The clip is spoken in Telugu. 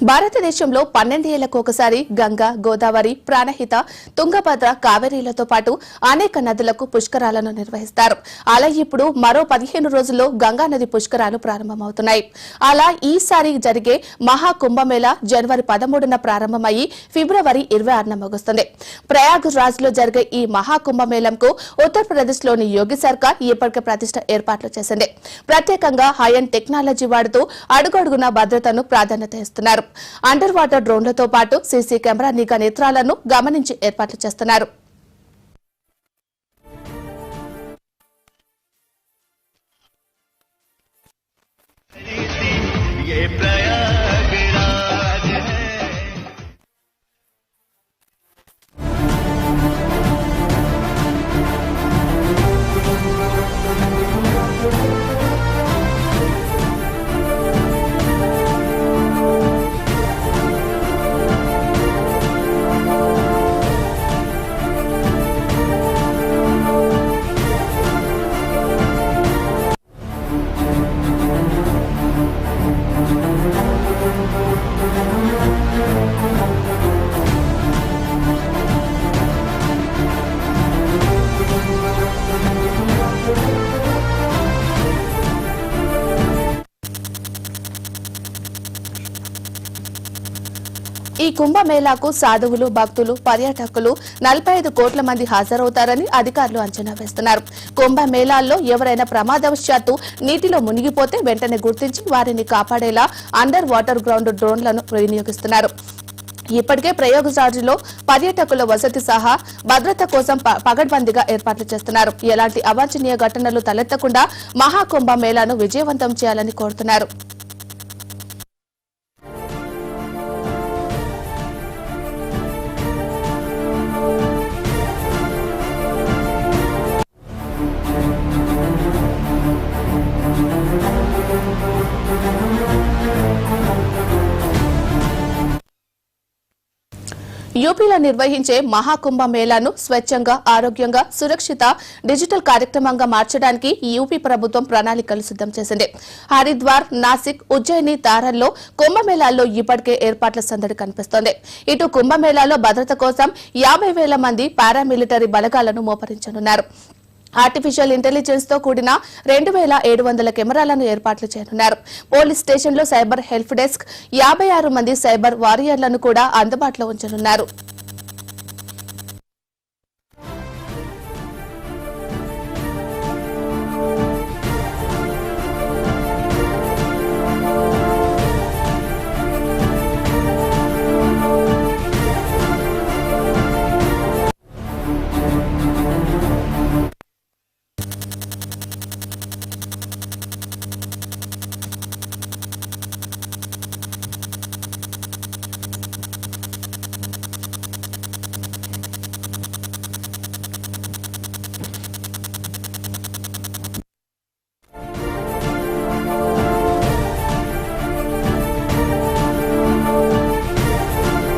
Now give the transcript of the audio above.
భారతదేశంలో 12 ఏళ్లకు ఒకసారి గంగా, గోదావరి, ప్రాణహిత, తుంగభద్ర, కావేరీలతో పాటు అనేక నదులకు పుష్కరాలను నిర్వహిస్తారు. అలా ఇప్పుడు మరో 15 రోజుల్లో గంగా నది పుష్కరాలు ప్రారంభమవుతున్నాయి. అలా ఈసారి జరిగే మహా కుంభమేళా జనవరి 13న ప్రారంభమయ్యి ఫిబ్రవరి 26న ముగుస్తుంది. ప్రయాగ్ రాజ్ లో జరిగే ఈ మహా కుంభమేళంకు ఉత్తరప్రదేశ్లోని యోగి సర్కార్ ఇప్పటికే ప్రతిష్ట ఏర్పాట్లు చేసింది. ప్రత్యేకంగా హై-ఎండ్ టెక్నాలజీ వాడుతూ అడుగడుగున భద్రతను ప్రాధాన్యత ఇస్తున్నారు. అండర్ వాటర్ డ్రోన్లతో పాటు సీసీ కెమెరా నిఘా నేత్రాలను గమనించి ఏర్పాట్లు చేస్తున్నారు. ఈ కుంభమేళాకు సాధువులు, భక్తులు, పర్యాటకులు 45 కోట్ల మంది హాజరవుతారని అధికారులు అంచనా వేస్తున్నారు. కుంభమేళాల్లో ఎవరైనా ప్రమాదవశాత్తు నీటిలో మునిగిపోతే వెంటనే గుర్తించి వారిని కాపాడేలా అండర్ వాటర్ గ్రౌండ్ డ్రోన్లను వినియోగిస్తున్నారు. ఇప్పటికే ప్రయాగ్రాజ్లో పర్యాటకుల వసతి సహా భద్రత కోసం పగడ్బందీగా ఏర్పాట్లు చేస్తున్నారు. ఎలాంటి అవాంఛనీయ ఘటనలు తలెత్తకుండా మహాకుంభమేళాను విజయవంతం చేయాలని కోరుతున్నారు. యూపీలో నిర్వహించే మహాకుంభమేళాను స్వచ్ఛంగా, ఆరోగ్యంగా, సురక్షిత డిజిటల్ కార్యక్రమంగా మార్చడానికి యూపీ ప్రభుత్వం ప్రణాళికలు సిద్దం చేసింది. హరిద్వార్, నాసిక్, ఉజ్జయిని, తారల్లో కుంభమేళాల్లో ఇప్పటికే ఏర్పాట్ల సందడి కనిపిస్తోంది. ఇటు కుంభమేళాలో భద్రత కోసం 50,000 మంది పారామిలిటరీ బలగాలను మోపరించనున్నారు. ఆర్టిఫిషియల్ ఇంటెలిజెన్స్ తో కూడిన 2,700 కెమెరాలను ఏర్పాట్లు చేయనున్నారు. పోలీస్ స్టేషన్లో సైబర్ హెల్ప్ డెస్క్, 56 మంది సైబర్ వారియర్లను కూడా అందుబాటులో ఉంచనున్నారు.